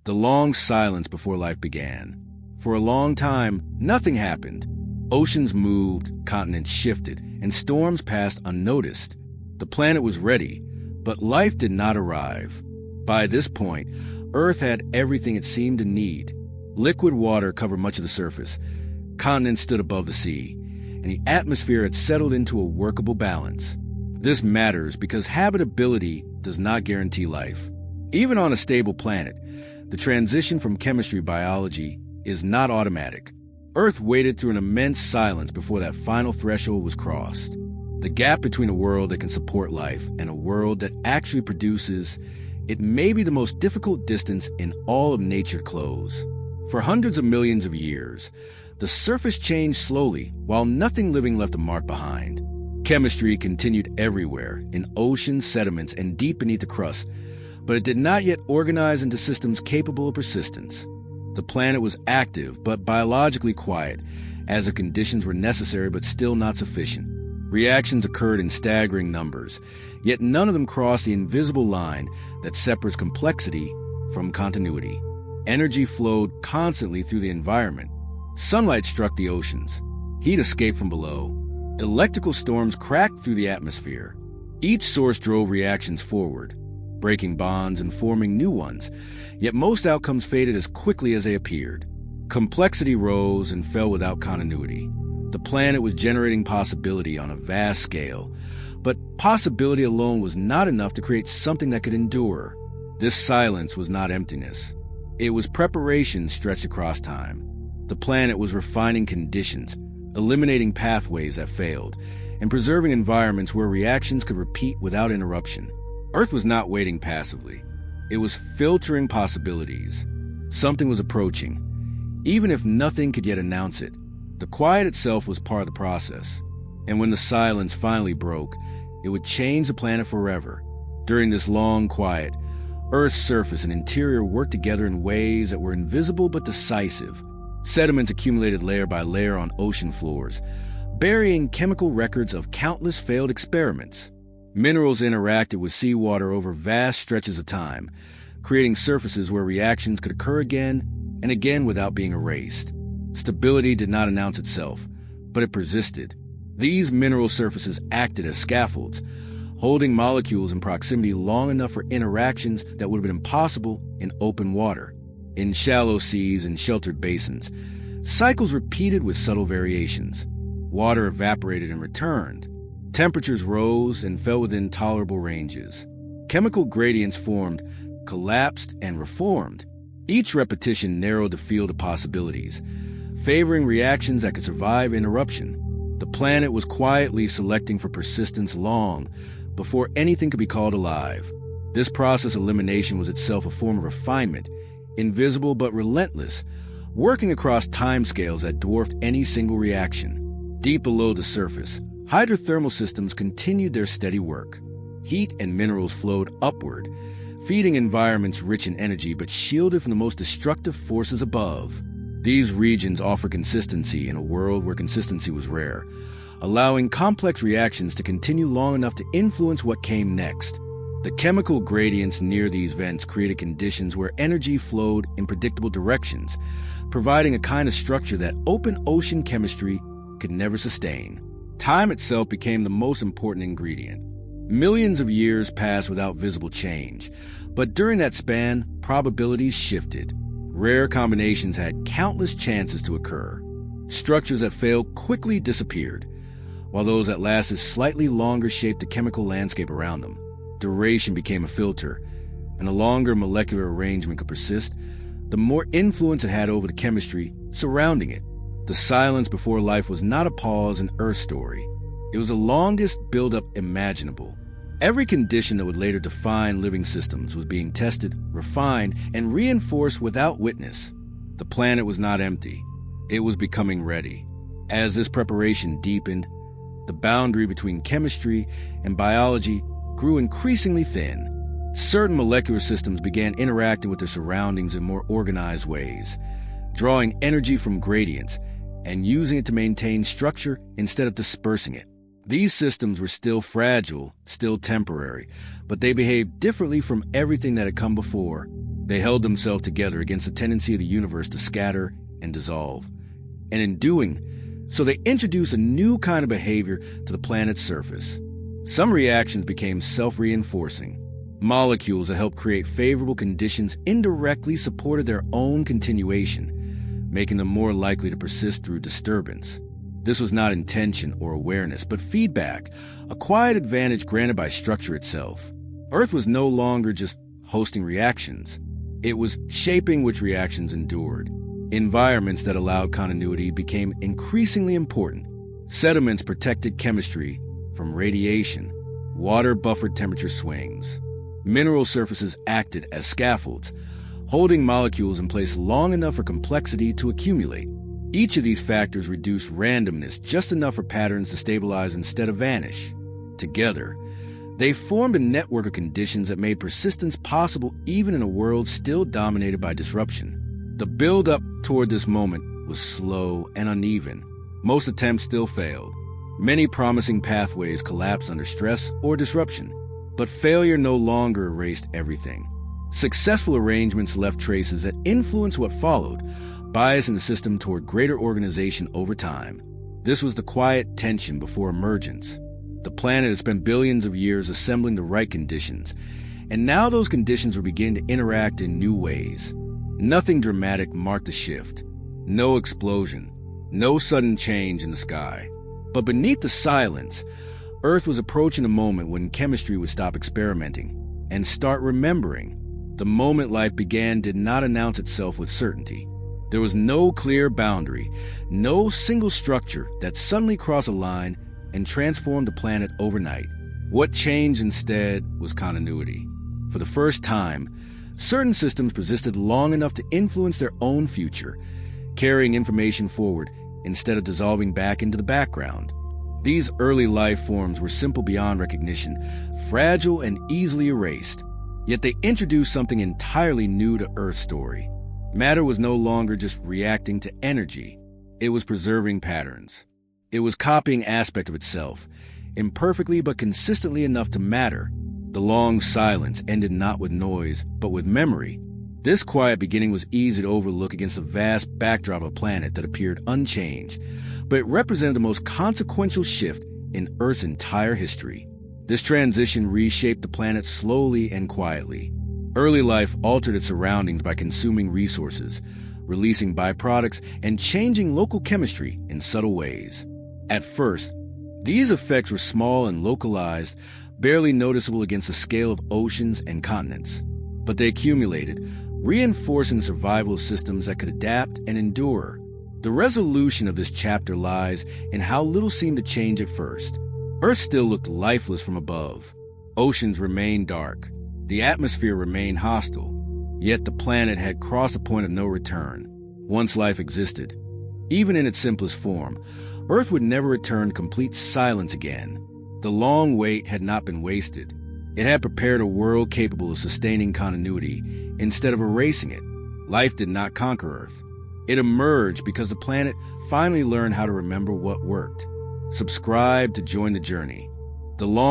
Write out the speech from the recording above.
The long silence before life began. For a long time, nothing happened. Oceans moved, continents shifted, and storms passed unnoticed. The planet was ready, but life did not arrive. By this point, Earth had everything it seemed to need. Liquid water covered much of the surface. Continents stood above the sea, and the atmosphere had settled into a workable balance. This matters because habitability does not guarantee life. Even on a stable planet, the transition from chemistry to biology is not automatic. Earth waited through an immense silence before that final threshold was crossed. The gap between a world that can support life and a world that actually produces it may be the most difficult distance in all of nature to close. For hundreds of millions of years, the surface changed slowly while nothing living left a mark behind. Chemistry continued everywhere, in oceans, sediments, and deep beneath the crust, but it did not yet organize into systems capable of persistence. The planet was active but biologically quiet, as the conditions were necessary but still not sufficient. Reactions occurred in staggering numbers, yet none of them crossed the invisible line that separates complexity from continuity. Energy flowed constantly through the environment. Sunlight struck the oceans. Heat escaped from below. Electrical storms cracked through the atmosphere. Each source drove reactions forward, breaking bonds and forming new ones, yet most outcomes faded as quickly as they appeared. Complexity rose and fell without continuity. The planet was generating possibility on a vast scale, but possibility alone was not enough to create something that could endure. This silence was not emptiness. It was preparation stretched across time. The planet was refining conditions, eliminating pathways that failed, and preserving environments where reactions could repeat without interruption. Earth was not waiting passively. It was filtering possibilities. Something was approaching, even if nothing could yet announce it. The quiet itself was part of the process, and when the silence finally broke, it would change the planet forever. During this long quiet, Earth's surface and interior worked together in ways that were invisible but decisive. Sediments accumulated layer by layer on ocean floors, burying chemical records of countless failed experiments. Minerals interacted with seawater over vast stretches of time, creating surfaces where reactions could occur again and again without being erased. Stability did not announce itself, but it persisted. These mineral surfaces acted as scaffolds, holding molecules in proximity long enough for interactions that would have been impossible in open water. In shallow seas and sheltered basins, cycles repeated with subtle variations. Water evaporated and returned. Temperatures rose and fell within tolerable ranges. Chemical gradients formed, collapsed, and reformed. Each repetition narrowed the field of possibilities, favoring reactions that could survive interruption. The planet was quietly selecting for persistence long before anything could be called alive. This process of elimination was itself a form of refinement, invisible but relentless, working across timescales that dwarfed any single reaction. Deep below the surface, hydrothermal systems continued their steady work. Heat and minerals flowed upward, feeding environments rich in energy but shielded from the most destructive forces above. These regions offer consistency in a world where consistency was rare, allowing complex reactions to continue long enough to influence what came next. The chemical gradients near these vents created conditions where energy flowed in predictable directions, providing a kind of structure that open ocean chemistry could never sustain. Time itself became the most important ingredient. Millions of years passed without visible change, but during that span, probabilities shifted. Rare combinations had countless chances to occur. Structures that failed quickly disappeared, while those that lasted slightly longer shaped the chemical landscape around them. Duration became a filter, and the longer molecular arrangement could persist, the more influence it had over the chemistry surrounding it. The silence before life was not a pause in Earth's story. It was the longest buildup imaginable. Every condition that would later define living systems was being tested, refined, and reinforced without witness. The planet was not empty. It was becoming ready. As this preparation deepened, the boundary between chemistry and biology grew increasingly thin. Certain molecular systems began interacting with their surroundings in more organized ways, drawing energy from gradients and using it to maintain structure instead of dispersing it. These systems were still fragile, still temporary, but they behaved differently from everything that had come before. They held themselves together against the tendency of the universe to scatter and dissolve. And in doing so, they introduced a new kind of behavior to the planet's surface. Some reactions became self-reinforcing. Molecules that helped create favorable conditions indirectly supported their own continuation, making them more likely to persist through disturbance. This was not intention or awareness, but feedback, a quiet advantage granted by structure itself. Earth was no longer just hosting reactions. It was shaping which reactions endured. Environments that allowed continuity became increasingly important. Sediments protected chemistry from radiation. Water buffered temperature swings. Mineral surfaces acted as scaffolds, holding molecules in place long enough for complexity to accumulate. Each of these factors reduced randomness just enough for patterns to stabilize instead of vanish. Together, they formed a network of conditions that made persistence possible even in a world still dominated by disruption. The build-up toward this moment was slow and uneven. Most attempts still failed. Many promising pathways collapsed under stress or disruption. But failure no longer erased everything. Successful arrangements left traces that influenced what followed, biasing the system toward greater organization over time. This was the quiet tension before emergence. The planet had spent billions of years assembling the right conditions, and now those conditions were beginning to interact in new ways. Nothing dramatic marked the shift. No explosion. No sudden change in the sky. But beneath the silence, Earth was approaching a moment when chemistry would stop experimenting and start remembering. The moment life began did not announce itself with certainty. There was no clear boundary, no single structure that suddenly crossed a line and transformed the planet overnight. What changed instead was continuity. For the first time, certain systems persisted long enough to influence their own future, carrying information forward instead of dissolving back into the background. These early life forms were simple beyond recognition, fragile and easily erased. Yet they introduced something entirely new to Earth's story. Matter was no longer just reacting to energy. It was preserving patterns. It was copying aspects of itself, imperfectly but consistently enough to matter. The long silence ended not with noise, but with memory. This quiet beginning was easy to overlook against the vast backdrop of a planet that appeared unchanged, but it represented the most consequential shift in Earth's entire history. This transition reshaped the planet slowly and quietly. Early life altered its surroundings by consuming resources, releasing byproducts, and changing local chemistry in subtle ways. At first, these effects were small and localized, barely noticeable against the scale of oceans and continents. But they accumulated, reinforcing the survival of systems that could adapt and endure. The resolution of this chapter lies in how little seemed to change at first. Earth still looked lifeless from above. Oceans remained dark. The atmosphere remained hostile. Yet the planet had crossed a point of no return. Once life existed, even in its simplest form, Earth would never return to complete silence again. The long wait had not been wasted. It had prepared a world capable of sustaining continuity instead of erasing it. Life did not conquer Earth. It emerged because the planet finally learned how to remember what worked. Subscribe to join the journey. The long